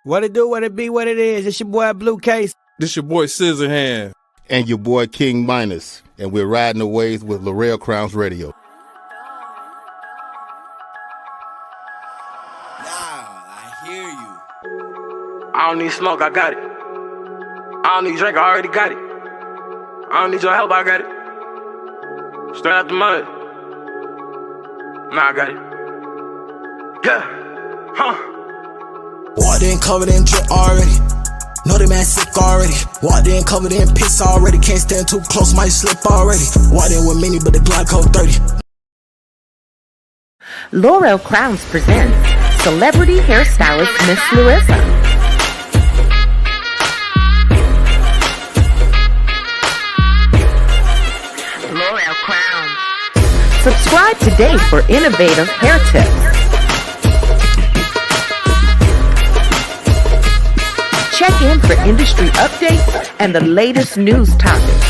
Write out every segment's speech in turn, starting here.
What it do, what it be, what it is. It's your boy Blue Case. This your boy Scissorhand. And your boy King Minus. And we're riding the waves with Laurel Crowns Radio. I hear you. I don't need smoke, I got it. I don't need drink, I already got it. I don't need your help, I got it. Straight out the mud. Nah, I got it. Yeah, huh. Walked in covered in drip already. Know the man sick already. Walked in covered in piss already. Can't stand too close, might slip already. Walked in with mini, but the Glock code 30. Laurel Crowns presents celebrity hairstylist Miss Larissa. Laurel Crowns. Subscribe today for innovative hair tips. Check in for industry updates and the latest news topics.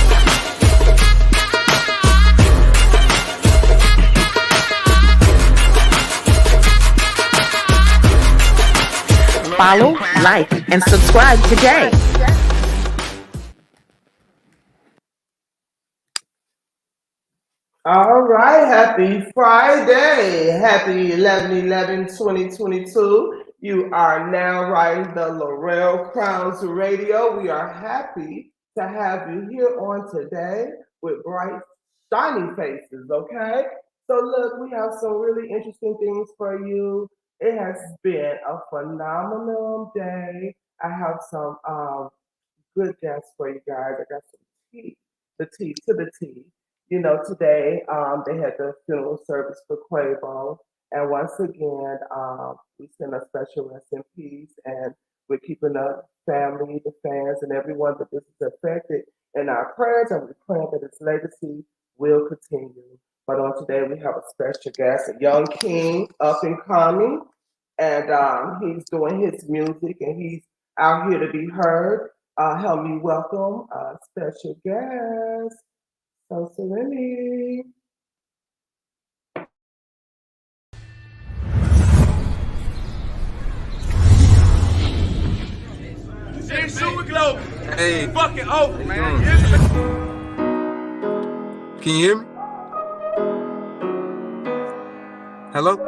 Follow, like, and subscribe today. All right, happy Friday. Happy 11/11/2022. You are now riding the Laurel Crowns Radio. We are happy to have you here on today with bright, shiny faces, okay? So look, we have some really interesting things for you. It has been a phenomenal day. I have some good guests for you guys. I got some tea, the tea to the tea. You know, today they had the funeral service for Quavo. And once again, we send a special rest in peace, and we're keeping the family, the fans, and everyone that this is affected in our prayers, and we're praying that his legacy will continue. But on today, we have a special guest, a young king, up and coming, and he's doing his music, and he's out here to be heard. Help me welcome a special guest, So Serenity. Hey. Fucking over, man. Can you hear me? Hello?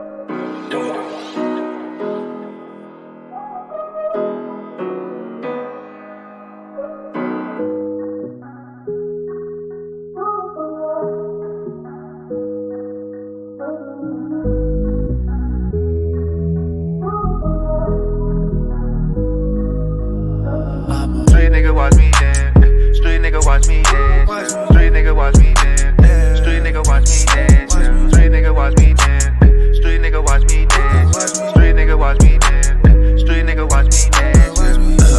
Watch me dance. Street nigga watch me dance. Street nigga watch me dance. Street nigga watch me dance. Street nigga watch me dance. Street nigga watch me dance. Street nigga watch me dance. Street nigga watch me dance.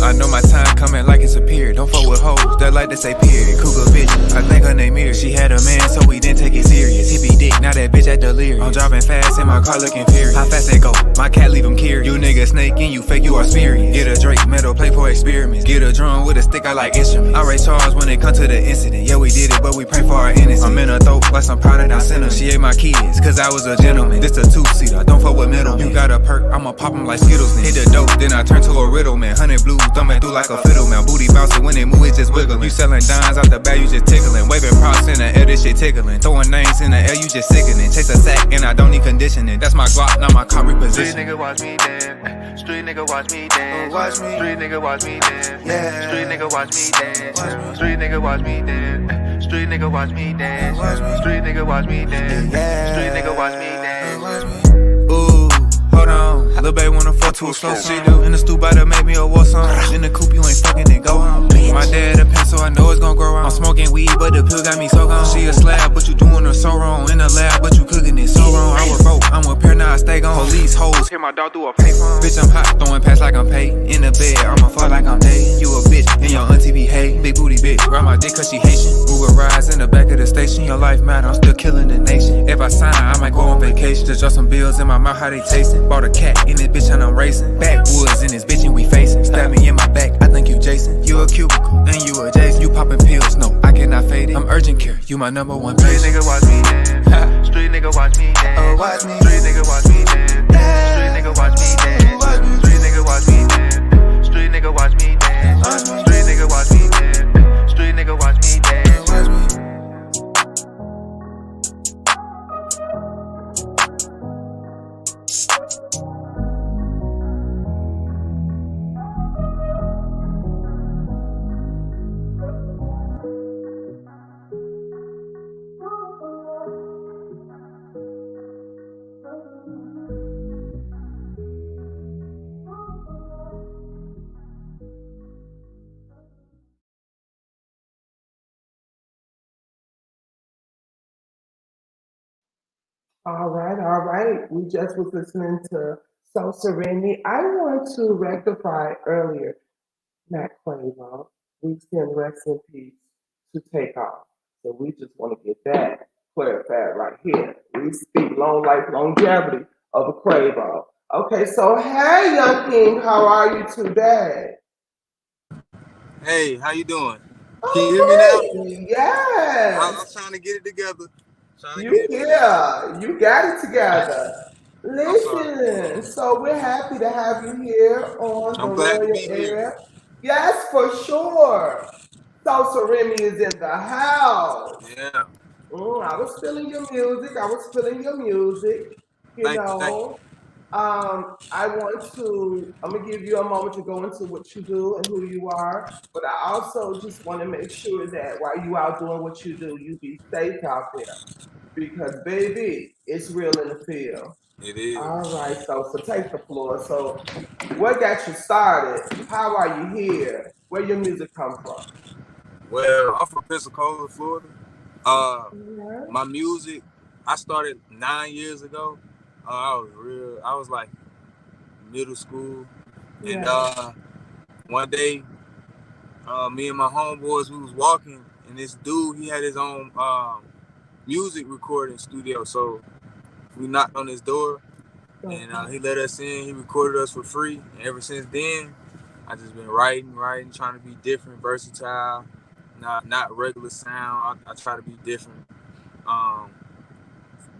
I know my time coming like it's a period. Don't fuck with hoes that like to say period. Cougar bitch, I think her name Mary. She had a man, so we didn't take it serious. Hippie dick, now that bitch at delirious. I'm driving fast in my car looking furious. How fast they go? My cat leave him curious. You nigga snake and you fake, you are serious. Get a Drake, metal play for experiments. Get a drum with a stick, I like instruments. I rate Charles when it come to the incident. Yeah, we did it, but we pray for our innocence. I'm in her throat like some powder that sent her. She ate my kids, cause I was a gentleman. This a two-seater, don't fuck with middlemen. You got a perk, I'ma pop them like Skittles. Then. Hit the dope, then I turn to a riddle man. 100 blues, thumbing through like a fiddle man. Booty bouncing when they move, it just wiggling. You selling dimes out the bag, you just tickling. Waving props in the air, this shit tickling. Throwing names in the air, you just sickening. Chase a sack and I don't need conditioning. That's my Glock, not my car reposition. Street nigga watch me dance. Street nigga watch me dance. Watch me. Street nigga watch me dance. Yeah. Street nigga watch me dance. Street nigga watch me dance. Street nigga watch me dance. Street nigga watch me dance. Street nigga watch me dance. Ooh, hold on. Lil' baby wanna fuck to a slow shit, dude. In the stoop by to make me a war song. In the coupe, you ain't fucking it, go home. My dad a pencil, I know it's gon' grow on. I'm smoking weed, but the pill got me so gone. She a slab, but you doing her so wrong. In the lab, but you cooking it so wrong. I was broke, I'm a pair, now I stay gone. Police hoes, hear my dog through a payphone. Bitch, I'm hot, throwing pass like I'm paid. In the bed, I'ma fuck like I'm dead. You a bitch, and your auntie be hate. Big booty bitch, grab my dick cause she Haitian. Uber rides in the back of the station. Your life matter, I'm still killing the nation. If I sign, I might go on vacation. Just drop some bills in my mouth, how they tasting. Bought a cat in this bitch and I'm racing. Backwoods in this bitch and we facing. Stab me in my back, I think you Jason. You a cubicle, and you a Jason. You popping pills, no, I cannot fade it. I'm urgent care, you my number one patient. Street nigga watch me dance. Street nigga watch me dance. Watch me. Street nigga watch me dance. Street nigga watch me dance. Street nigga watch me dance. Street nigga watch me dance. Street nigga watch me dance. Street nigga watch me dance. All right, all right. We just was listening to So Serenity. I want to rectify earlier, Matt Quavo. We send rest in peace to take off. So we just want to get that clarified right here. We speak long life, longevity of a Quavo. Okay, so hey, Young King, how are you today? Hey, how you doing? Can you hear me now? I Yes. was trying to get it together. You got it together. I'm sorry. Listen, so we're happy to have you here on the I'm glad to Royal be here. Air. Yes, for sure. So Remy is in the house. Yeah. I was feeling your music. I was feeling your music. You Thank you. Thank you. know, I'm gonna give you a moment to go into what you do and who you are. But I also just want to make sure that while you out doing what you do, you be safe out there because baby, it's real in the field. It is. All right, so take the floor. So, what got you started? How are you here? Where your music come from? Well, I'm from Pensacola, Florida. Yeah. My music, I started 9 years ago. I was like middle school, and Yeah. one day, me and my homeboys, we was walking, and this dude, he had his own music recording studio. So we knocked on his door, and he let us in. He recorded us for free. And ever since then, I just been writing, trying to be different, versatile, not regular sound. I try to be different, um,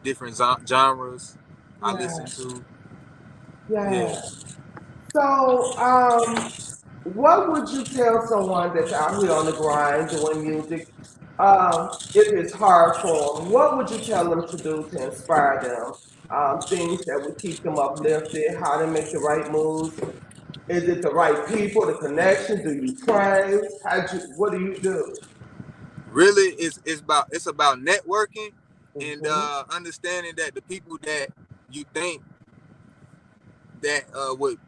different genres I Yeah. listen to. Yeah. Yeah. So, what would you tell someone that's out here on the grind doing music? If it's hard for them, what would you tell them to do to inspire them? Things that would keep them uplifted, how to make the right moves. Is it the right people, the connection? Do you pray? What do you do? Really, it's about networking and Hmm. understanding that the people that you think that would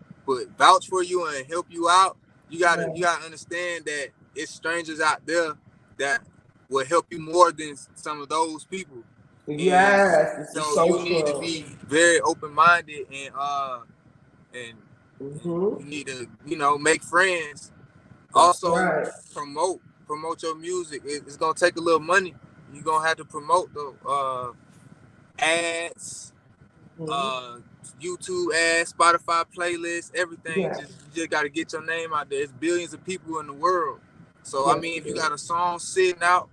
vouch for you and help you out, you gotta understand that it's strangers out there that will help you more than some of those people. And Yes, this is so you so need to true. be very open minded and Hmm. you need to make friends. That's Also right. promote your music. It's gonna take a little money. You're gonna have to promote the ads, Hmm. uh, YouTube ads, Spotify playlists, everything. Yeah. You just got to get your name out there. There's billions of people in the world. So I Yes, mean, it if you is. got a song sitting out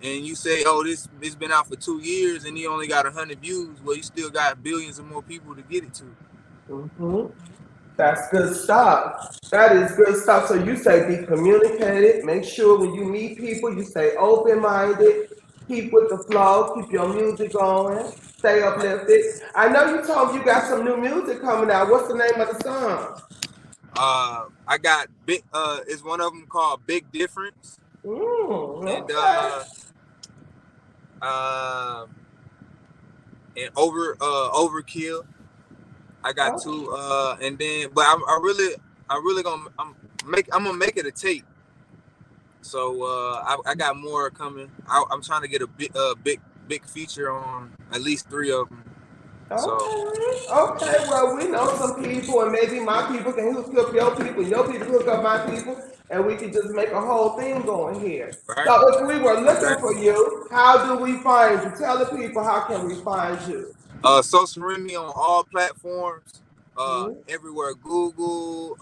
and you say, "Oh, this been out for 2 years and he only got 100 views," well, you still got billions of more people to get it to. Hmm. That's good stuff. That is good stuff. So you say be communicated. Make sure when you meet people, you stay open minded. Keep with the flow. Keep your music going. Stay uplifted. I know you told me you got some new music coming out. What's the name of the song? I got big. Is one of them called Big Difference, and Okay. uh, and Overkill. I got Oh, two, and then, but I really I'm gonna make it a tape. So I got more coming. I'm trying to get a big feature on at least 3 of them. So okay. Okay. Well, we know some people, and maybe my people can hook up your people, and your people hook up my people, and we can just make a whole thing going here. right, So if we were looking okay. for you, how do we find you? Tell the people how can we find you? Social Remy on all platforms, Mhm. everywhere. Google,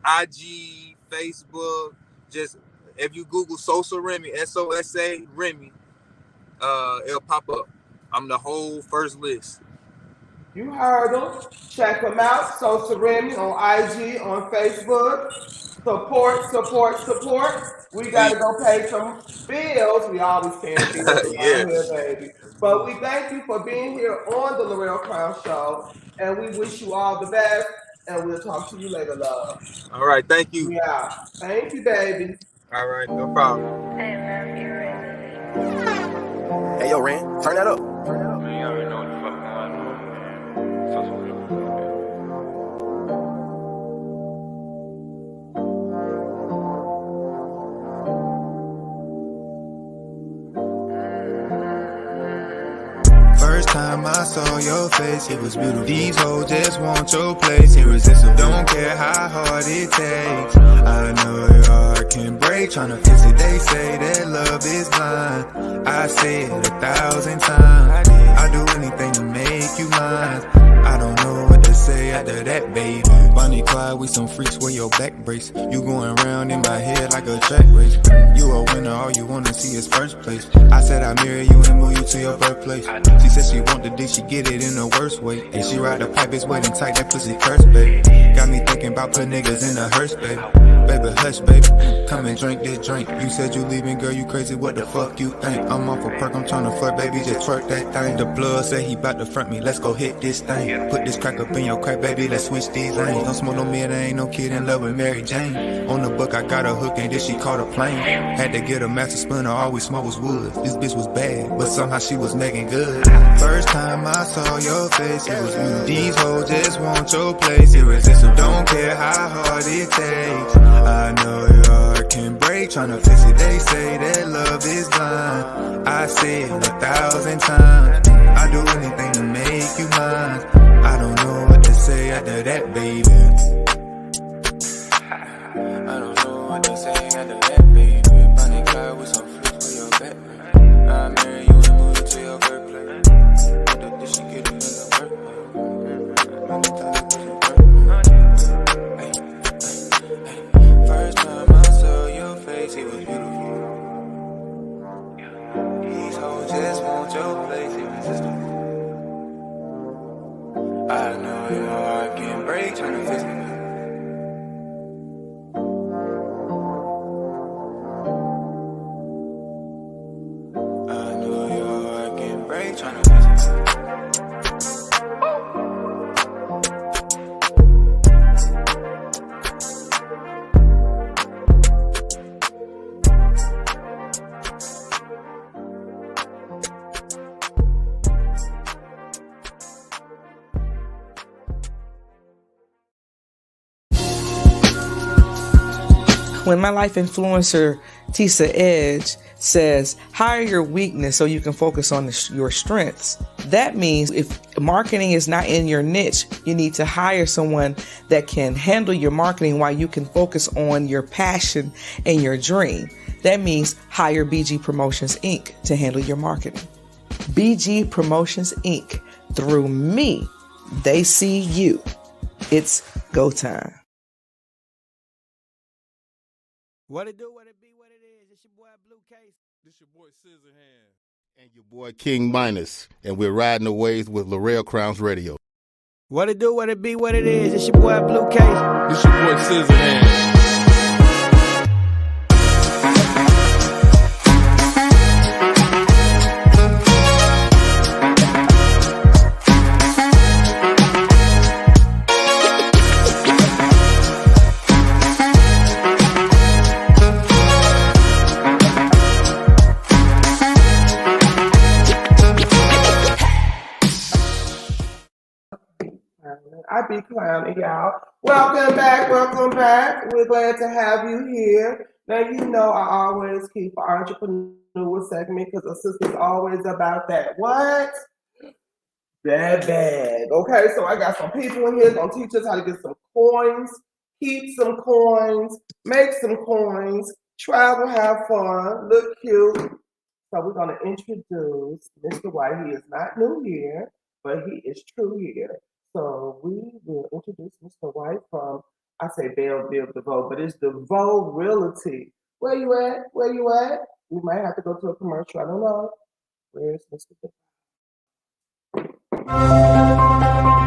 IG, Facebook. Just if you Google Social Remy, SOSA Remy, it'll pop up. I'm the whole first list. You heard them. Check them out. Social Remy on IG, on Facebook. Support, support, support. We got to go pay some bills. We always paying bills Yeah. around here, baby. But we thank you for being here on the Laurel Crown Show. And we wish you all the best. And we'll talk to you later, love. All right. Thank you. Yeah. Thank you, baby. All right. No problem. Hey, yo, Ren, turn that up. Man, you already know what the fuck going on, man. So people. First time I saw your face, it was beautiful. These hoes just want your place, irresistible. Don't care how hard it takes. I know your heart can break, tryna fix it. They say that love is blind. I say it 1,000 times. I do anything to make you mine. I don't know what to say after that, baby. Bonnie Clyde, we some freaks, wear your back brace. You going round in my head like a track race. You a winner, all you wanna see is first place. I said I'd marry you and move you to your birthplace. She said she want the dick, she get it in the worst way. And she ride the pipe, it's waiting tight, that pussy curse, baby. Got me thinking about putting niggas in a hearse, baby. Baby, hush, baby, come and drink this drink. You said you leaving, girl, you crazy, what the fuck you think? I'm off a perk, I'm tryna flirt, baby, just twerk that thing. The blood say he bout to front me, let's go hit this thing. Put this crack up in your crack, baby, let's switch these lanes. Don't smoke no man, I ain't no kid in love with Mary Jane. On the book, I got a hook, and then she caught a plane. Had to get a master splinter, all we smoke was wood. This bitch was bad, but somehow she was making good. First time I saw your face, it was you. These hoes just want your place, irresistible. Don't care how hard it takes. I know your heart can break, tryna fix it. They say that love is blind. I say it 1,000 times. I do anything to make you mine. I don't know what to say after that, baby. I don't know what to say after that, baby. Bonnie Clyde with some flips for your back. I'll marry you and move you to your birthplace. Did she get it in the birthplace? First time I saw your face, it was beautiful. These hoes just want your place, irresistible. I know your heart can break, tryna fix me. I know your heart can break, tryna fix me. When my life influencer Tisa Edge says hire your weakness so you can focus on your strengths, that means if marketing is not in your niche, you need to hire someone that can handle your marketing while you can focus on your passion and your dream. That means hire BG Promotions Inc. to handle your marketing. BG Promotions Inc. Through me, they see you. It's go time. What it do, what it be, what it is. It's your boy Blue Case. This your boy Scissorhand. And your boy King Minus. And we're riding the waves with Laurel Crowns Radio. What it do, what it be, what it is. It's your boy Blue Case. This your boy Scissorhand. I be clowning, y'all. Welcome back, welcome back. We're glad to have you here. Now, you know I always keep an entrepreneur segment because the sister's always about that. What? That bag. Okay, so I got some people in here gonna teach us how to get some coins, keep some coins, make some coins, travel, have fun, look cute. So we're gonna introduce Mr. White. He is not new here, but he is true here. So we will introduce Mr. White from, I say Belleville, DeVoe, but it's DeVoe Realty. Where you at? Where you at? We might have to go to a commercial. I don't know. Where's Mr. DeVoe?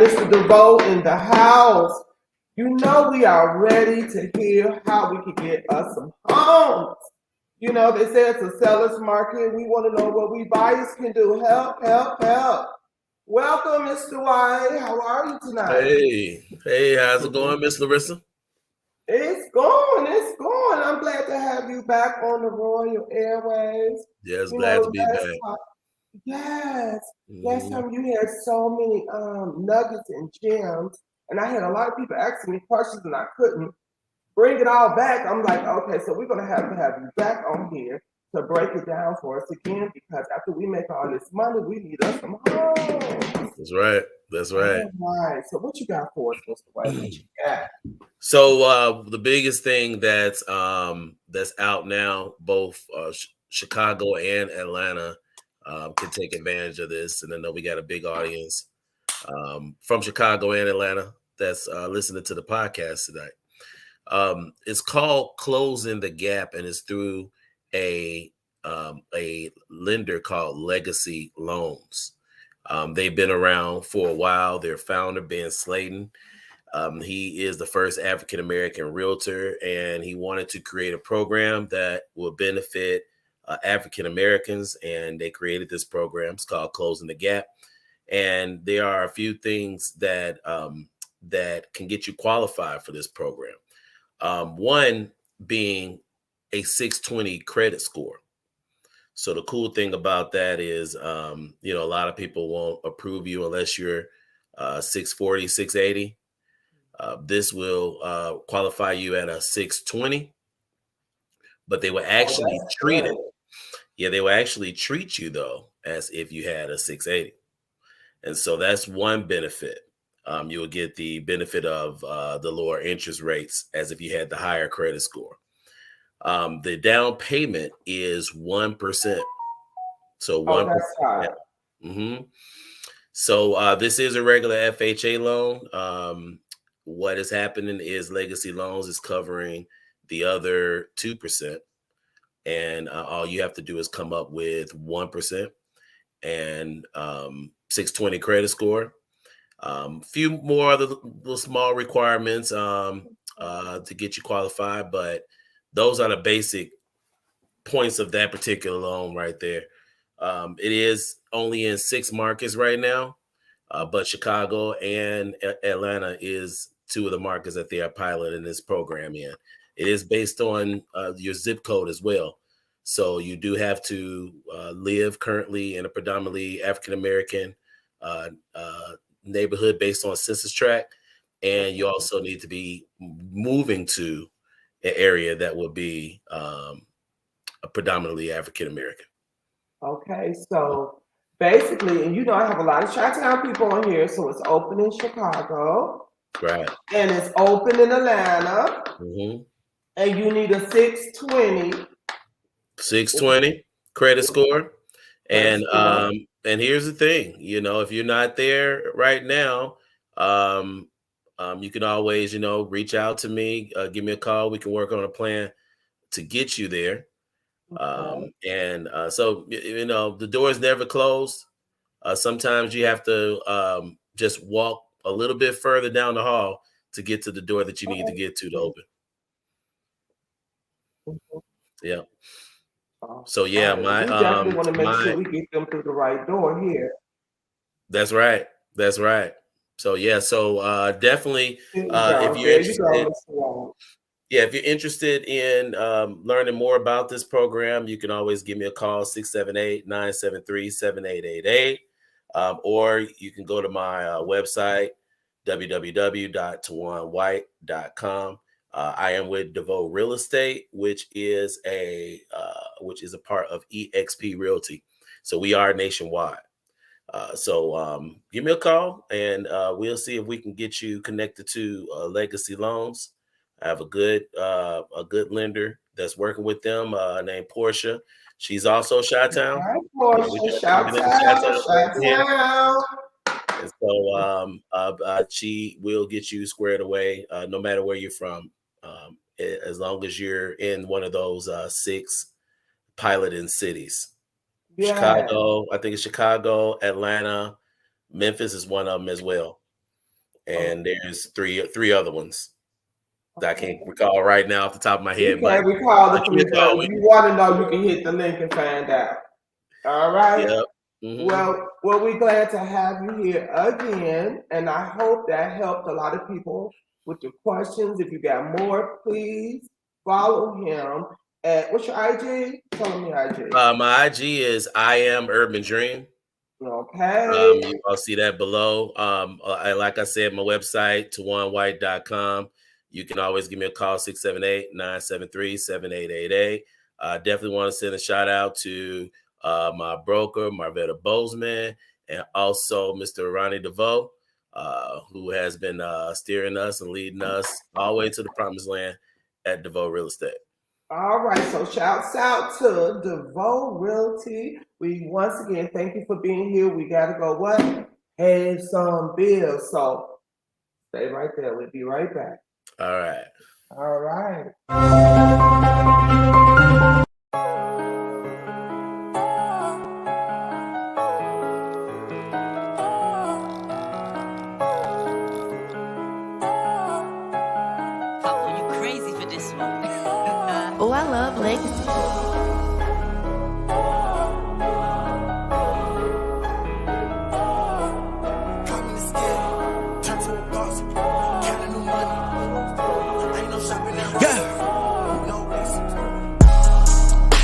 Mr. DeVoe in the house. You know we are ready to hear how we can get us some homes. You know, they say it's a seller's market. We want to know what we buyers can do. Help, help, help. Welcome, Mr. White. How are you tonight? Hey, how's it going, Miss Larissa? It's going, it's going. I'm glad to have you back on the Royal Airways. Yes, glad to be back. Yes. Last time you had so many nuggets and gems, and I had a lot of people asking me questions and I couldn't bring it all back. I'm like, okay, so we're gonna have you back on here to break it down for us again, because after we make all this money, we need us some homes. That's right. That's right. All right. So what you got for us, Mr. White? What you got? So the biggest thing that's out now, both Chicago and Atlanta can take advantage of this, and I know we got a big audience from Chicago and Atlanta that's listening to the podcast tonight. It's called Closing the Gap, and it's through a lender called Legacy Loans. They've been around for a while. Their founder, Ben Slayton, he is the first African-American realtor, and he wanted to create a program that will benefit African-Americans, and they created this program. It's called Closing the Gap. And there are a few things that that can get you qualified for this program. One being a 620 credit score. So the cool thing about that is, a lot of people won't approve you unless you're 640, 680. This will qualify you at a 620, but they will actually treat it. Yeah, they will actually treat you though as if you had a 680. And so that's one benefit. You will get the benefit of the lower interest rates as if you had the higher credit score. The down payment is 1%. So 1%. That's high. Mm-hmm. So this is a regular FHA loan. What is happening is Legacy Loans is covering the other 2%. And all you have to do is come up with 1% and 620 credit score. Few more other little small requirements to get you qualified, but those are the basic points of that particular loan right there. It is only in 6 markets right now, but Chicago and Atlanta is 2 of the markets that they are piloting this program in. It is based on your zip code as well. So you do have to live currently in a predominantly African-American neighborhood based on census tract. And you also need to be moving to an area that will be a predominantly African-American. Okay, so basically, and I have a lot of Chi-Town people on here, so it's open in Chicago. Right. And it's open in Atlanta. Mm-hmm. And you need a 620. 620 credit score. And here's the thing, if you're not there right now, you can always, reach out to me, give me a call. We can work on a plan to get you there. So, the door is never closed. Sometimes you have to just walk a little bit further down the hall to get to the door that you need to get to open. Yeah. So yeah, we definitely want to make sure we get them through the right door here. That's right. That's right. So yeah, so definitely if you're interested, if you're interested in learning more about this program, you can always give me a call, 678-973-7888. Or you can go to my website, www.tajuanwhite.com. I am with DeVoe Real Estate, which is a part of EXP Realty. So we are nationwide. So give me a call, and we'll see if we can get you connected to Legacy Loans. I have a good lender that's working with them named Portia. She's also Chi-Town. Hi, Portia. Chi-Town. And so she will get you squared away, no matter where you're from, as long as you're in one of those 6 piloting cities. Yeah. Chicago, I think it's Chicago, Atlanta, Memphis is one of them as well. and there's three other ones that I can't recall right now off the top of my head. You can't recall the three, but if you want to know, you can hit the link and find out. All right. Yep. Mm-hmm. Well, we're glad to have you here again, and I hope that helped a lot of people with your questions. If you got more, please follow him. What's your IG? Tell me your IG. My IG is I Am Urban Dream. Okay. I'll see that below. Like I said, my website, TajuanWhite.com. You can always give me a call, 678-973-7888. I definitely want to send a shout out to my broker, Marvetta Bozeman, and also Mr. Ronnie DeVoe, who has been steering us and leading us all the way to the promised land at DeVoe Real Estate. All right, so shouts out to DeVoe Realty. We once again thank you for being here. We gotta go pay some bills. So stay right there. We'll be right back. All right. All right. Oh, you crazy for this one. Oh, I love Legacy.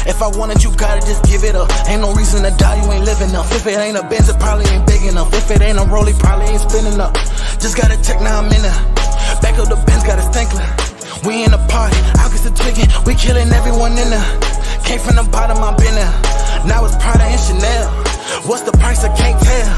If I wanted, you gotta just give it up. Ain't no reason to die, you ain't living enough. If it ain't a Benz, it probably ain't big enough. If it ain't a Rollie, probably ain't spinning up. Just gotta check, now I'm in there. Back up the Benz, got a stinkler. We in the party, August the tweaking. We killing everyone in there. Came from the bottom, I've been there. Now it's Prada and Chanel. What's the price, I can't tell.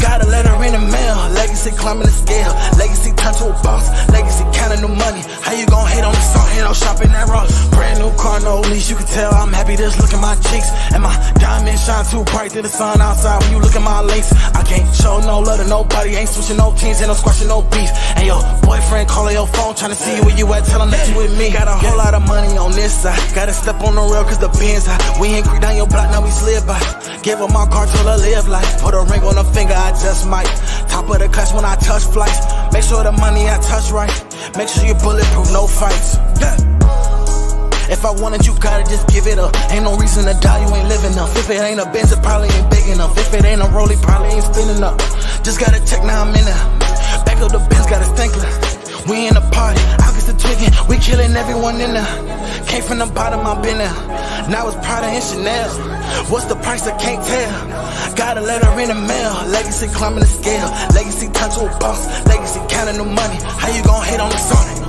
Got a letter in the mail. Legacy climbing the scale. Legacy turned to a boss. Legacy counting the money. How you gon' hate on the salt? Hate on shopping at Ross. Brand new car, no lease. You can tell I'm happy just look at my cheeks. And my diamonds shine too bright to the sun outside. When you look at my links, I can't show no love to nobody. Ain't switching no teams, ain't no squashing no beef. And your boyfriend calling your phone trying to see where you at. Tell him that you with me. Got a whole lot of money on this side. Gotta step on the rail cause the Benz high. We ain't creep down your block, now we slid by. Give her my car till I live life. Put a ring on her finger, I just might. Top of the class when I touch flights. Make sure the money I touch right. Make sure you bulletproof, no fights. Yeah. If I wanted, you gotta just give it up. Ain't no reason to die, you ain't living enough. If it ain't a Benz, it probably ain't big enough. If it ain't a Rollie, probably ain't spinning up. Just gotta check, now I'm in there. Back up the Benz, got a stinkler. We in the party, August the tweaking. We killing everyone in there. Came from the bottom, I've been there. Now it's Prada and Chanel. What's the price, I can't tell. Got a letter in the mail. Legacy climbing the scale. Legacy turned to a boss. Legacy counting the money. How you gon' hate on the song?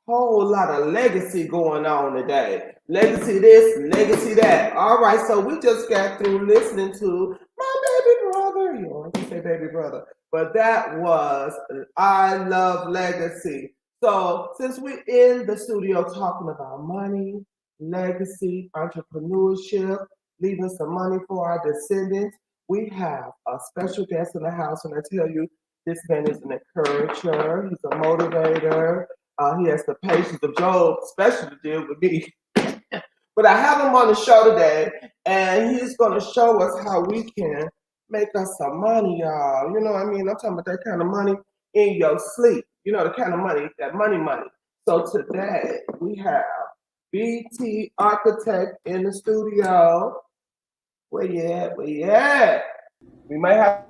Whole lot of legacy going on today. Legacy this, legacy that. All right, so we just got through listening to my baby brother. You want to say baby brother, but that was I Love Legacy. So since we're in the studio talking about money, legacy, entrepreneurship, leaving some money for our descendants, we have a special guest in the house, and I tell you, this man is an encourager. He's a motivator. He has the patience of Job, especially to deal with me. But I have him on the show today, and he's going to show us how we can make us some money, y'all. You know what I mean? I'm talking about that kind of money in your sleep. You know, the kind of money, that money. So today, we have TheArchitect in the studio. Where you at? Where you at? We might have...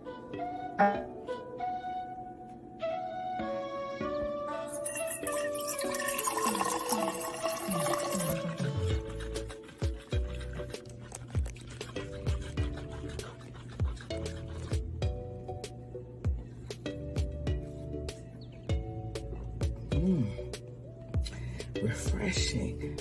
Refreshing.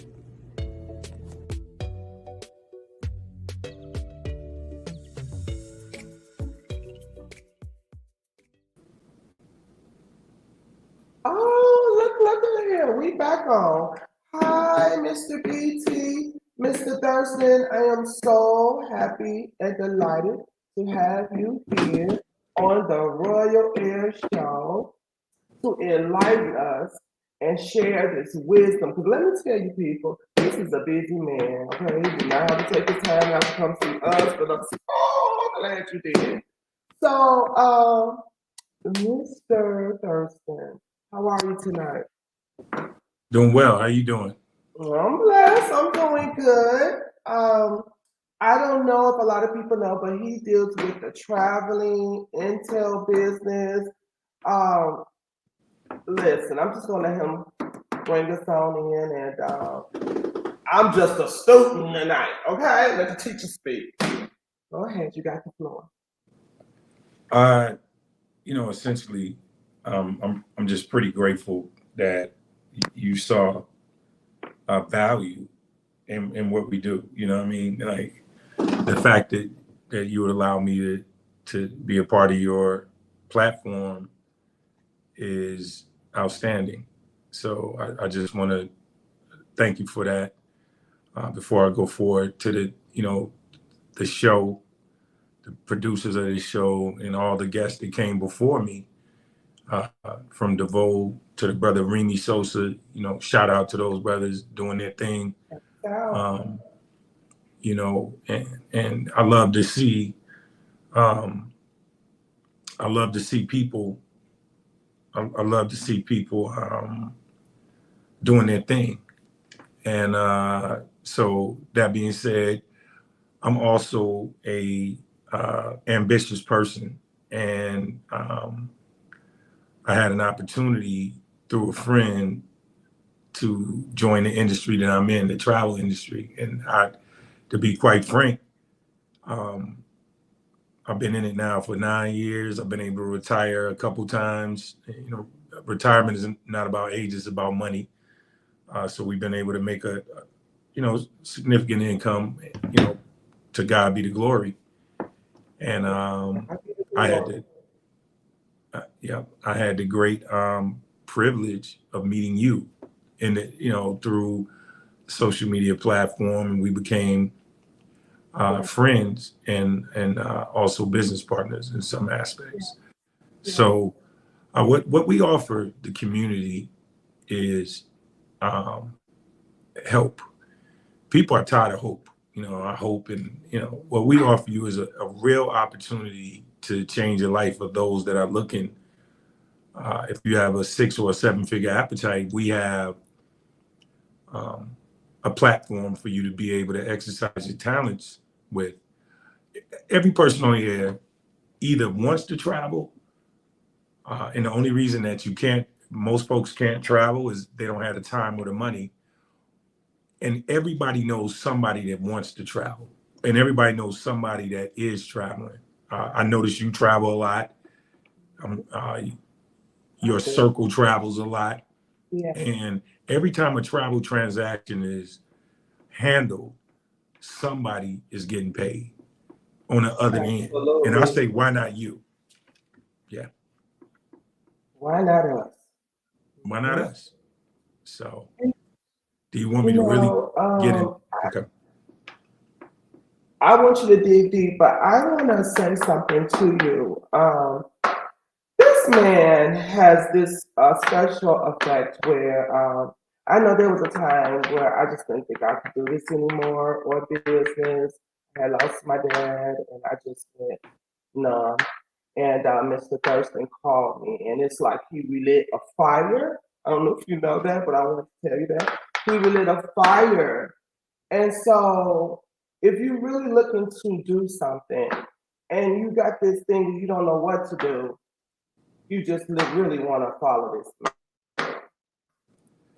Oh, look at here. We back on. Hi, Mr. BT. Mr. Thurston, I am so happy and delighted to have you here on the Royal Air Show to enlighten us and share this wisdom. Because let me tell you, people, this is a busy man, okay? He did not have to take his time out to come see us, but I'm so glad you did. So, Mr. Thurston, how are you tonight? Doing well. How you doing? I'm blessed. I'm doing good. I don't know if a lot of people know, but he deals with the traveling intel business. Listen, I'm just gonna let him bring us on in, and I'm just a student tonight. Okay, let the teacher speak. Go ahead, you got the floor. Essentially, I'm just pretty grateful that you saw value in what we do. You know what I mean? Like the fact that you would allow me to be a part of your platform is outstanding. So I just want to thank you for that. Before I go forward to the show, the producers of the show, and all the guests that came before me, from DeVoe to the brother Remy Sosa, shout out to those brothers doing their thing. And I love to see, people. I love to see people doing their thing. And so that being said, I'm also a ambitious person, and I had an opportunity through a friend to join the industry that I'm in, the travel industry. And to be quite frank, I've been in it now for 9 years. I've been able to retire a couple times. Retirement is not about age, it's about money. So we've been able to make a significant income, to God be the glory. And I had the great privilege of meeting you through social media platform, and we became friends and also business partners in some aspects. So what we offer the community is help. People are tired of hope. I hope, and what we offer you is a real opportunity to change the life of those that are looking. If you have a 6 or 7 figure appetite, we have a platform for you to be able to exercise your talents with. Every person on here either wants to travel, and the only reason that most folks can't travel is they don't have the time or the money. And everybody knows somebody that wants to travel, and everybody knows somebody that is traveling. I notice you travel a lot. Your circle travels a lot. Yeah. And every time a travel transaction is handled, somebody is getting paid on the other end. And I say, why not you? Yeah. Why not us? Why not us? So, do you want me to really get in? Okay. I want you to dig deep, but I want to say something to you. This man has this special effect where I know there was a time where I just didn't think I could do this anymore or business. I had lost my dad, and I just went numb. And Mr. Thurston called me, and it's like he relit a fire. I don't know if you know that, but I want to tell you that. He relit a fire. And so if you're really looking to do something and you got this thing and you don't know what to do, you just really want to follow this.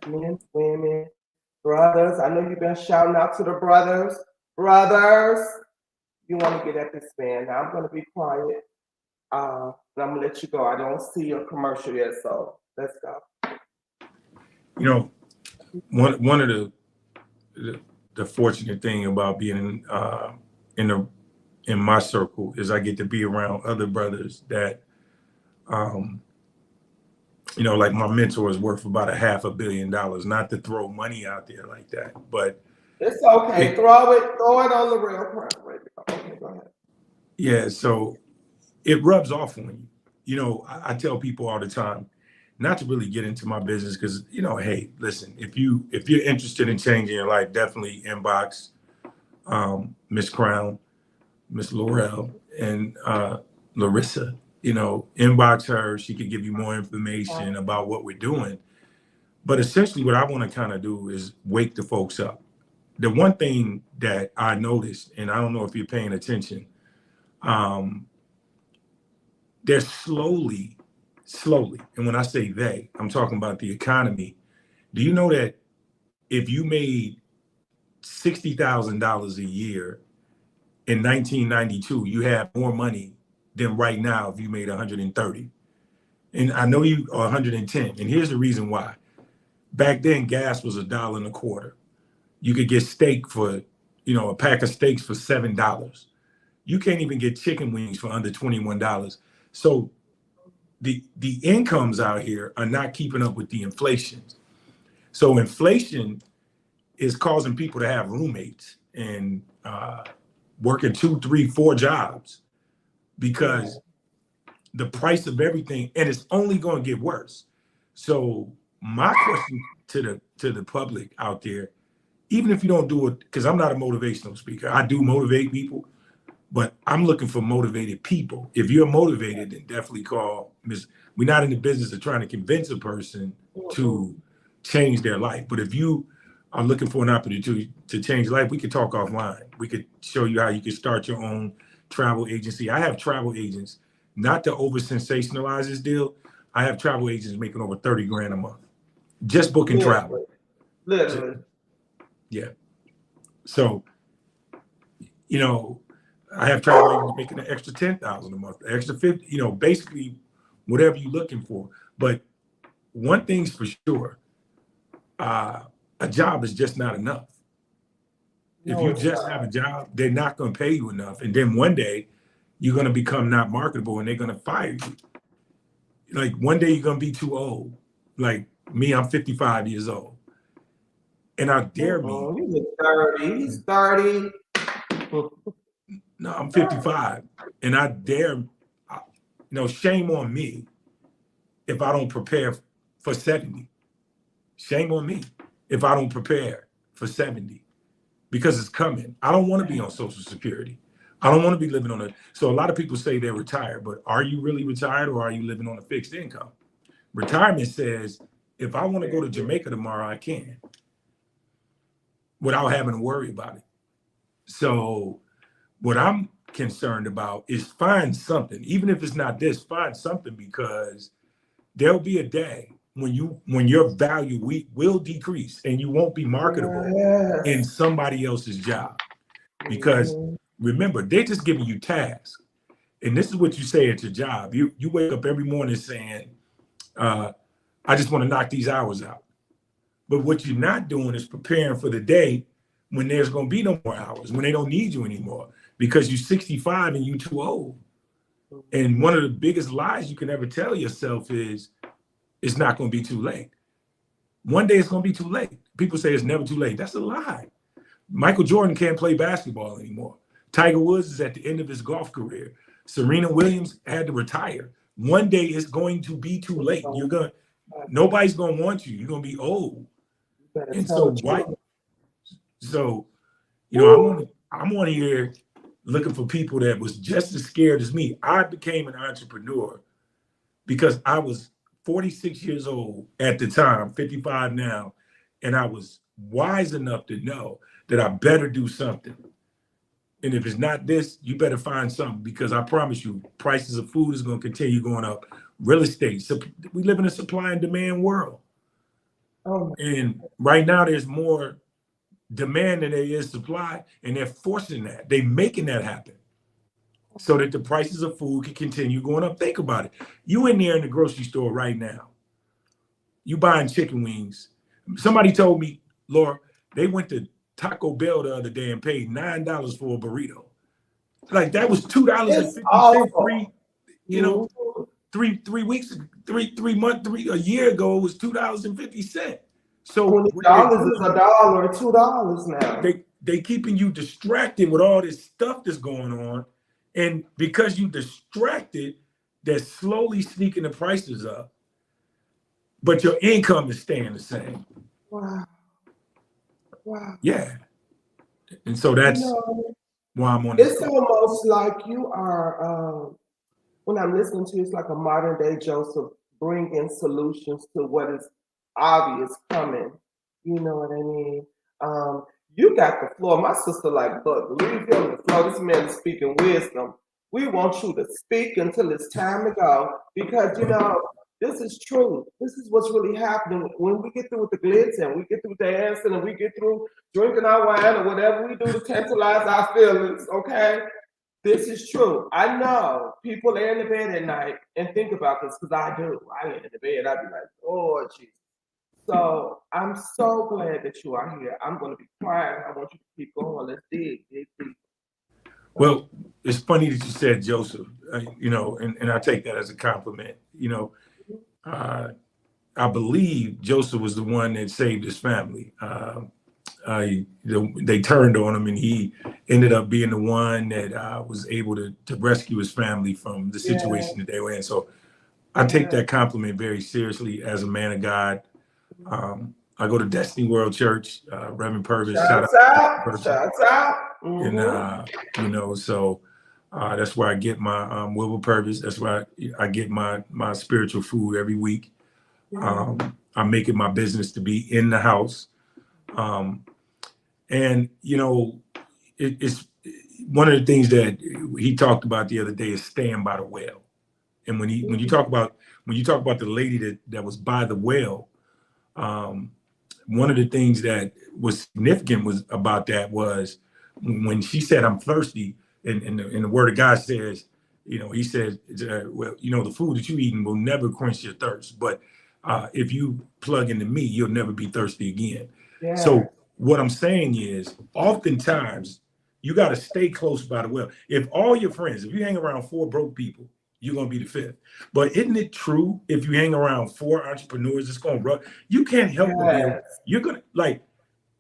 Men, women, brothers. I know you've been shouting out to the brothers. Brothers, you want to get at this man. Now I'm going to be quiet. And I'm going to let you go. I don't see your commercial yet, so let's go. One of the fortunate thing about being in my circle is I get to be around other brothers that, like my mentor is worth about $500 million. Not to throw money out there like that, but It's okay. Throw it on the real crowd radio. Okay, go ahead. Yeah, so it rubs off on you. You know, I tell people all the time not to really get into my business because, you know, hey, listen, if you're interested in changing your life, definitely inbox Miss Crown, Miss Laurel, and Larissa. You know, inbox her. She could give you more information about what we're doing. But essentially, what I want to kind of do is wake the folks up. The one thing that I noticed, and I don't know if you're paying attention, they're slowly, and when I say they, I'm talking about the economy. Do you know that if you made $60,000 a year in 1992, you have more money than right now if you made 130? And I know you are 110. And here's the reason why. Back then, gas was $1.25. You could get steak for, you know, a pack of steaks for $7. You can't even get chicken wings for under $21. So the incomes out here are not keeping up with the inflation. So inflation is causing people to have roommates and working 2, 3, 4 jobs because the price of everything, and it's only going to get worse. So my question to the public out there, even if you don't do it, because I'm not a motivational speaker, I do motivate people, but I'm looking for motivated people. If you're motivated, then definitely call Ms. We're not in the business of trying to convince a person to change their life. But if you are looking for an opportunity to change life, we could talk offline. We could show you how you can start your own travel agency. I have travel agents, not to over sensationalize this deal. I have travel agents making over 30 grand a month, just booking travel. Literally. Yeah. So, you know, I have travel agents making an extra 10,000 a month, extra 50, you know, basically whatever you're looking for. But one thing's for sure, a job is just not enough. If you just have a job, they're not going to pay you enough. And then one day you're going to become not marketable and they're going to fire you. Like one day you're going to be too old. Like me, I'm 55 years old. And I dare me. He's 30. He's 30. No, I'm 55. And I dare, you know, shame on me if I don't prepare for 70. Shame on me if I don't prepare for 70 because it's coming. I don't want to be on Social Security. I don't want to be living on so a lot of people say they're retired, but are you really retired or are you living on a fixed income? Retirement says, if I want to go to Jamaica tomorrow, I can without having to worry about it. So what I'm concerned about is find something, even if it's not this, find something, because there'll be a day when your value will decrease and you won't be marketable in somebody else's job. Because remember, they're just giving you tasks. And this is what you say at your job. You wake up every morning saying, I just want to knock these hours out. But what you're not doing is preparing for the day when there's going to be no more hours, when they don't need you anymore, because you're 65 and you're too old. And one of the biggest lies you can ever tell yourself is, it's not going to be too late. One day it's going to be too late. People say it's never too late. That's a lie. Michael Jordan can't play basketball anymore. Tiger Woods is at the end of his golf career. Serena Williams had to retire. One day it's going to be too late. Nobody's going to want you. You're going to be old. And so why? So, you know, I'm on here looking for people that was just as scared as me. I became an entrepreneur because I was 46 years old at the time, 55 now, and I was wise enough to know that I better do something. And if it's not this, you better find something, because I promise you, prices of food is going to continue going up. Real estate, so we live in a supply and demand world. And right now there's more demand than there is supply, and they're forcing that. They're making that happen so that the prices of food can continue going up. Think about it. You in there in the grocery store right now, you buying chicken wings. Somebody told me, Laura, they went to Taco Bell the other day and paid $9 for a burrito. Like that was $2.50. You know, a year ago it was $2.50. So $20 is $1 or $2 now. They keeping you distracted with all this stuff that's going on, and because you distracted, they're slowly sneaking the prices up, but your income is staying the same. Wow. Yeah, and so that's why I'm on this. It's almost like you are. When I'm listening to you, it's like a modern day Joseph bringing solutions to what is obvious coming. You know what I mean? You got the floor. My sister, like, look, leave him on the floor. This man is speaking wisdom. We want you to speak until it's time to go, because this is true. This is what's really happening. When we get through with the glitz and we get through dancing and we get through drinking our wine or whatever we do to tantalize our feelings, okay? This is true. I know people lay in the bed at night and think about this, because I do. I lay in the bed, I'd be like, oh, Jesus. So I'm so glad that you are here. I'm going to be quiet. I want you to keep going. Let's dig deep. Well, it's funny that you said Joseph, and I take that as a compliment. I believe Joseph was the one that saved his family. They turned on him, and he ended up being the one that was able to rescue his family from the situation that they were in. So I take that compliment very seriously as a man of God. I go to Destiny World Church, Reverend Purvis. Shouts out. Mm-hmm. And so that's where I get my Wilbur Purvis. That's where I get my spiritual food every week. I make it my business to be in the house. And it's one of the things that he talked about the other day is staying by the well. And when you talk about the lady that was by the well, one of the things that was significant about that was when she said, "I'm thirsty," and the word of God says, he says, the food that you eating will never quench your thirst, but if you plug into me, you'll never be thirsty again. Yeah. So what I'm saying is, oftentimes you got to stay close by the well. If all your friends, if you hang around 4 broke people, you're going to be the 5th. But isn't it true, if you hang around 4 entrepreneurs, it's going to run? You can't help but you're going to,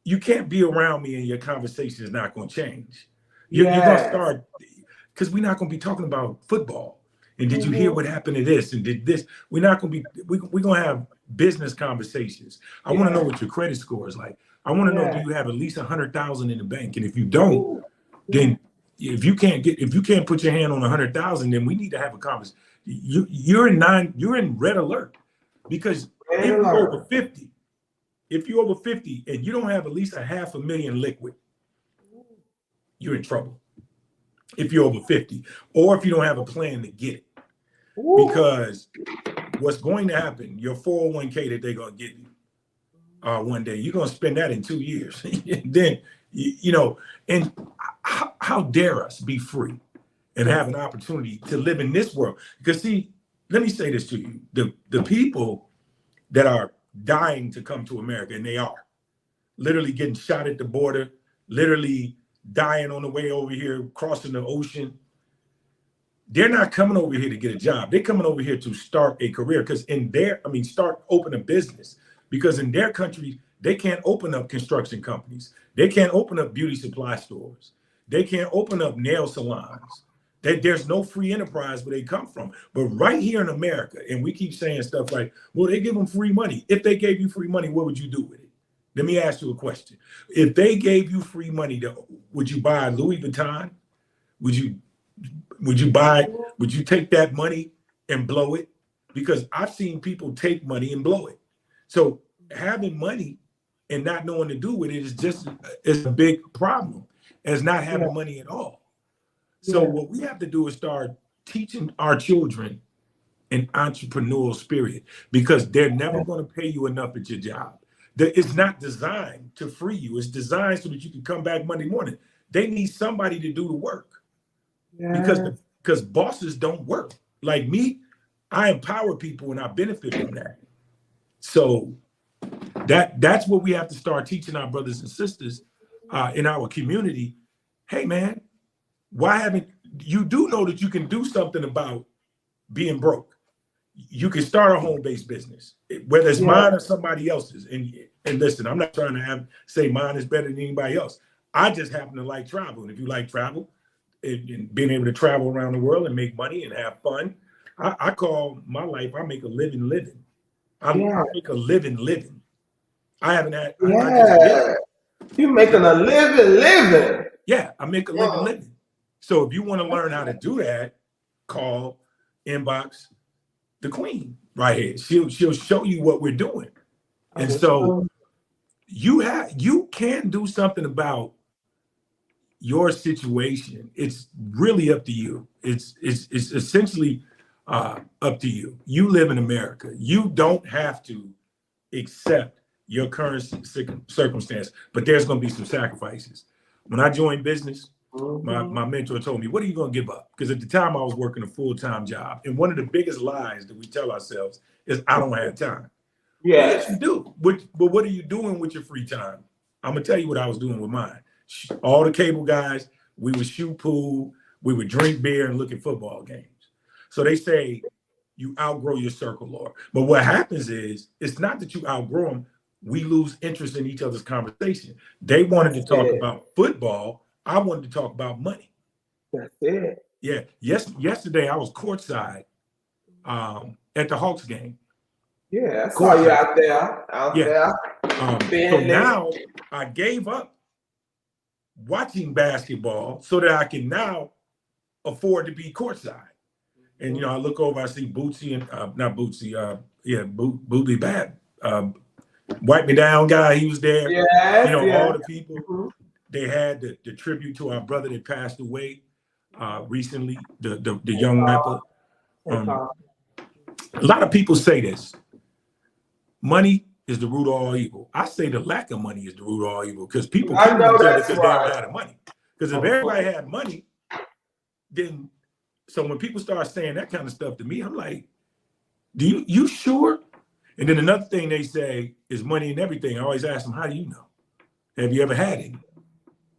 you can't be around me and your conversation is not going to change. You're going to start, because we're not going to be talking about football. And did you hear what happened to this? And did this? We're not going to be, we're going to have business conversations. I want to know what your credit score is like. I want to know, do you have at least 100,000 in the bank? And if you don't, then if you can't put your hand on 100,000, then we need to have a conversation. You're in red alert, because if you're over 50 and you don't have at least $500,000 liquid, you're in trouble. If you're over 50, or if you don't have a plan to get it, because what's going to happen, your 401k that they're going to give you one day, you're going to spend that in 2 years. And then, and how dare us be free and have an opportunity to live in this world? Because see, let me say this to you, the people that are dying to come to America, and they are literally getting shot at the border, literally dying on the way over here, crossing the ocean. They're not coming over here to get a job. They're coming over here to start a career, because open a business, because in their country, they can't open up construction companies. They can't open up beauty supply stores. They can't open up nail salons. There's no free enterprise where they come from. But right here in America, and we keep saying stuff like, well, they give them free money. If they gave you free money, what would you do with it? Let me ask you a question. If they gave you free money, would you buy Louis Vuitton? Would you take that money and blow it? Because I've seen people take money and blow it. So having money and not knowing to do with it is a big problem, as not having money at all. So what we have to do is start teaching our children an entrepreneurial spirit, because they're never going to pay you enough at your job. It's not designed to free you. It's designed so that you can come back Monday morning. They need somebody to do the work, because bosses don't work. Like me, I empower people and I benefit from that. So that's what we have to start teaching our brothers and sisters in our community. Hey, man, you do know that you can do something about being broke? You can start a home-based business, whether it's mine or somebody else's. And And listen, I'm not trying to say mine is better than anybody else. I just happen to like travel. And if you like travel and being able to travel around the world and make money and have fun, I call my life, I make a living. I make a living. I haven't had. Yeah. You making a living. Yeah, I make a living. So if you want to learn how to do that, call, inbox the queen right here. She'll show you what we're doing. And so you can do something about your situation. It's really up to you. It's essentially up to you. You live in America. You don't have to accept your current circumstance, but there's going to be some sacrifices. When I joined business, my mentor told me, what are you going to give up? Because at the time I was working a full-time job. And one of the biggest lies that we tell ourselves is, I don't have time. Yes, you do. But what are you doing with your free time? I'm going to tell you what I was doing with mine. All the cable guys, we would shoot pool, we would drink beer and look at football games. So they say you outgrow your circle, Laura. But what happens is, it's not that you outgrow them. We lose interest in each other's conversation. They wanted to talk about football. I wanted to talk about money. That's it. Yeah. Yesterday I was courtside at the Hawks game. Yeah, I saw you out there. So now I gave up watching basketball so that I can now afford to be courtside. And I look over, I see Bootsy and not Bootsy, Booby Bad, Wipe Me Down guy. He was there. All the people. They had the tribute to our brother that passed away recently, the young rapper. A lot of people say this. Money is the root of all evil. I say the lack of money is the root of all evil, because people kill each other because they don't have money. Because if everybody had money, then so when people start saying that kind of stuff to me, I'm like, you sure? And then another thing they say is money and everything. I always ask them, how do you know? Have you ever had any?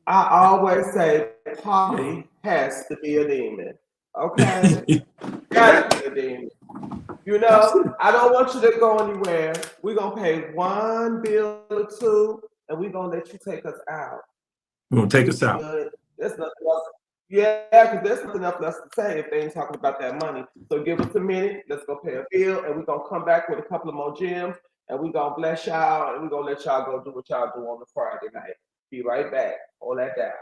I always say poverty has to be a demon. Okay? Got to be a demon. I don't want you to go anywhere. We're going to pay one bill or two, and we're going to let you take us out. We're going to take us out. There's nothing else. Yeah, because there's nothing else to say if they ain't talking about that money. So give us a minute. Let's go pay a bill, and we're going to come back with a couple of more gems, and we're going to bless y'all, and we're going to let y'all go do what y'all do on the Friday night. Be right back. Hold that down.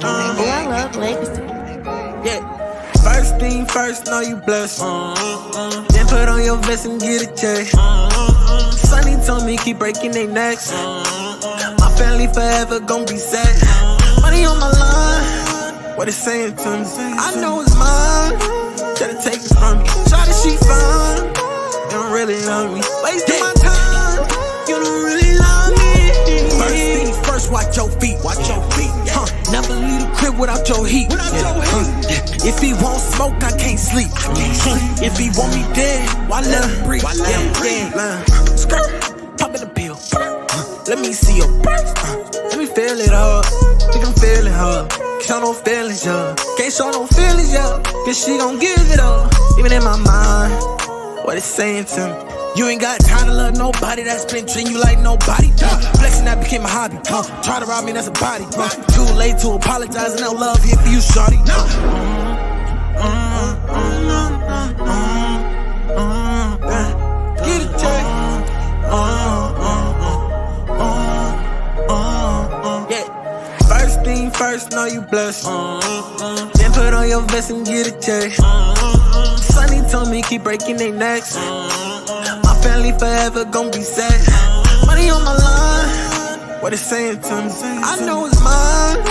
I Luv Legacy. Yeah. First thing first, know you blessed. Then put on your vest and get a check. Sonny told me keep breaking their necks. My family forever gon' be set. Money on my line, what it's saying to me. I know it's mine, try to take it from me. Try that she fine, you don't really love me. Wasting my time, you don't really love me. First things first, watch your feet. Never leave the crib without your heat. If he won't smoke, I can't sleep. If he want me dead, why let him breathe? Skirt, pop in the pill. Let me see your let me feel it up. Think I'm feeling her. Can't show no feelings, yeah. Can't show no feelings, yeah. Cause she gon' give it up. Even in my mind, what it's saying to me. You ain't got time to love nobody that's been treating you like nobody. Flexing that became a hobby. Try to rob me, that's a body. Too late to apologize, and no love here for you, shorty. Get it, Jay. Yeah. First thing first, know you blessed. Then put on your vest and get a check. Sonny told me keep breaking their necks. My family forever gon' be set. Money on my line, what it's saying to me. I know it's mine,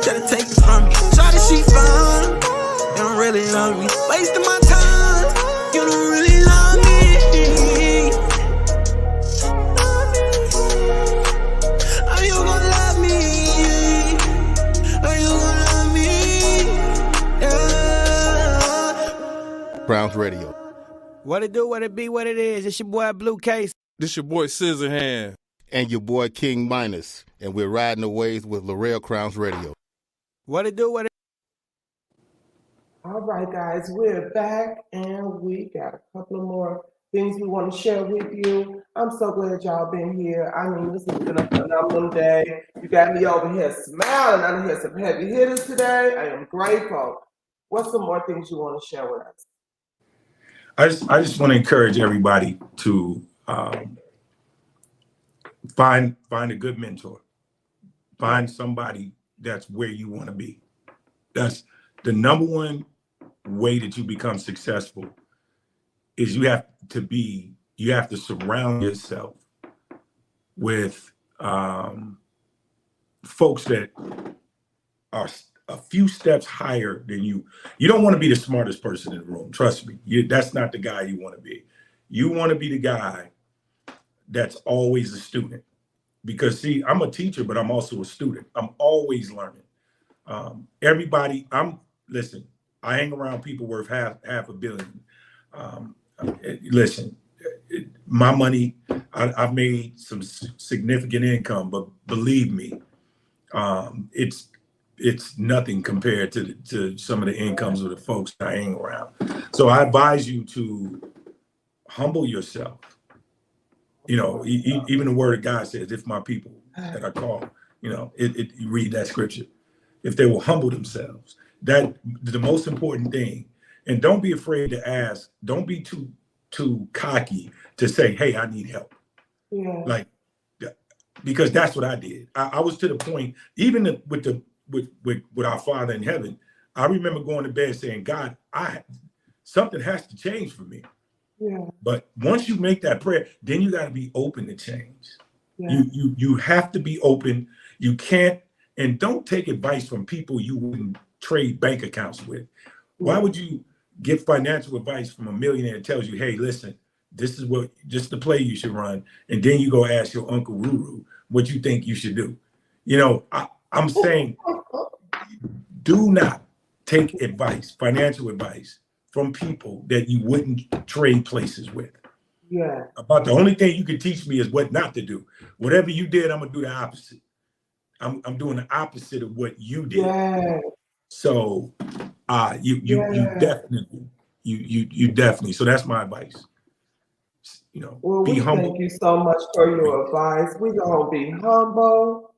try to take it from me. Try that she fine, you don't really love me. Wasting my time, you don't really love me. Are you gon' love me? Are you gon' love me? Yeah. Crowns Radio. What it do, what it be, what it is. It's your boy Blue Case. This your boy Scissorhand. And your boy King Minus. And we're riding the waves with Laurel Crowns Radio. What it do, what it All right, guys, we're back and we got a couple of more things we want to share with you. I'm so glad y'all been here. I mean, this has been a phenomenal day. You got me over here smiling. I done hear some heavy hitters today. I am grateful. What's some more things you want to share with us? I just want to encourage everybody to find a good mentor. Find somebody that's where you want to be. That's the number one way that you become successful is you have to surround yourself with folks that are a few steps higher than you. You don't want to be the smartest person in the room. Trust me. That's not the guy you want to be. You want to be the guy that's always a student. Because see, I'm a teacher, but I'm also a student. I'm always learning. Listen, I hang around people worth half a billion. Listen, my money, I've made some significant income, but believe me, it's nothing compared to some of the incomes of the folks that I hang around. So I advise you to humble yourself. You know, even the word of God says, if my people that I call, you read that scripture. If they will humble themselves, that the most important thing. And don't be afraid to ask. Don't be too cocky to say, hey, I need help. Yeah. Because that's what I did. I was to the point, even with our Father in heaven, I remember going to bed saying, God, something has to change for me. Yeah. But once you make that prayer, then you got to be open to change. Yeah. You have to be open. You can't, and don't take advice from people you wouldn't trade bank accounts with. Why would you get financial advice from a millionaire that tells you, hey, listen, this is just the play you should run, and then you go ask your Uncle Ruru what you think you should do. I'm saying, do not take advice, financial advice, from people that you wouldn't trade places with. Yeah. About the only thing you can teach me is what not to do. Whatever you did, I'm gonna do the opposite. I'm doing the opposite of what you did. Yeah. So you definitely. So that's my advice. Well, be humble. Thank you so much for your advice. We're gonna be humble,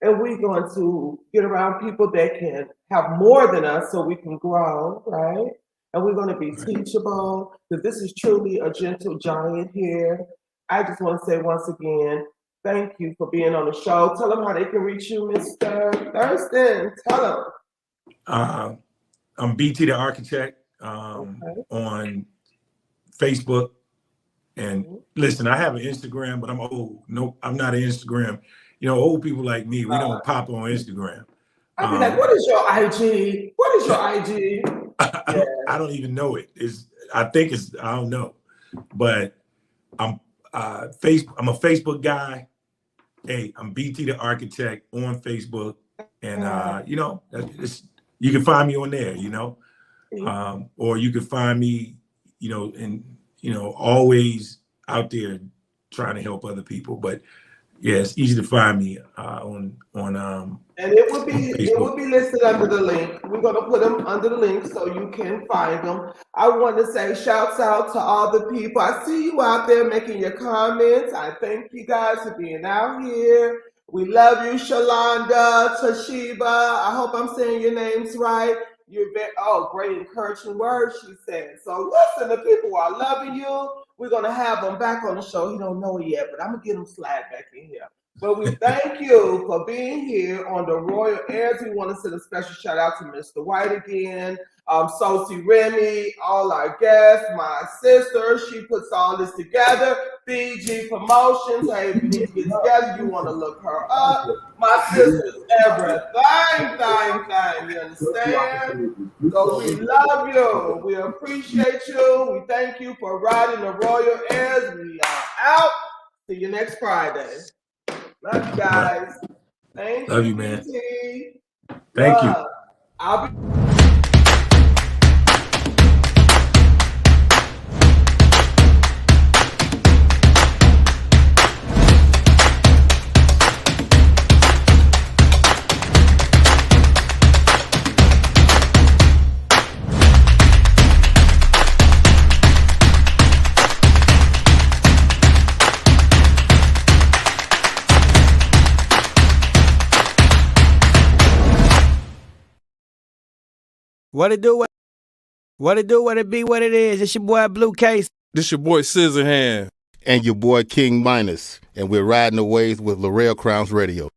and we're going to get around people that can have more than us, so we can grow, right? And we're going to be teachable, because this is truly a gentle giant here. I just want to say once again, thank you for being on the show. Tell them how they can reach you, Mr. Thurston. Tell them. I'm BT the Architect on Facebook. And listen, I have an Instagram, but I'm old. No, I'm not an Instagram. Old people like me, we don't pop on Instagram. I'd be like, what is your IG? What is your IG? I don't even know it. I don't know. But I'm a Facebook guy. Hey, I'm BT the Architect on Facebook. And you can find me on there, or you can find me, always out there trying to help other people. But yeah, it's easy to find me on and it will be listed under the link. We're gonna put them under the link so you can find them. I want to say shouts out to all the people. I see you out there making your comments. I thank you guys for being out here. We love you, Shalonda, Toshiba. I hope I'm saying your names right. Great encouraging words, she said. So listen, the people are loving you. We're gonna have them back on the show. He don't know it yet, but I'm gonna get him slide back in here. But we thank you for being here on the Royal Airs. We want to send a special shout out to Mr. White again, Sosie Remy, all our guests, my sister. She puts all this together. BG Promotions. Hey, if you need to get together, you want to look her up. My sister's everything. You understand? So we love you. We appreciate you. We thank you for riding the Royal Airs. We are out. See you next Friday. Love you guys. Love you, man. Thank you. I'll be What it do? What it do? What it be? What it is? It's your boy Blue Case. This your boy Scissorhand. And your boy King Minus. And we're riding the waves with Laurel Crowns Radio.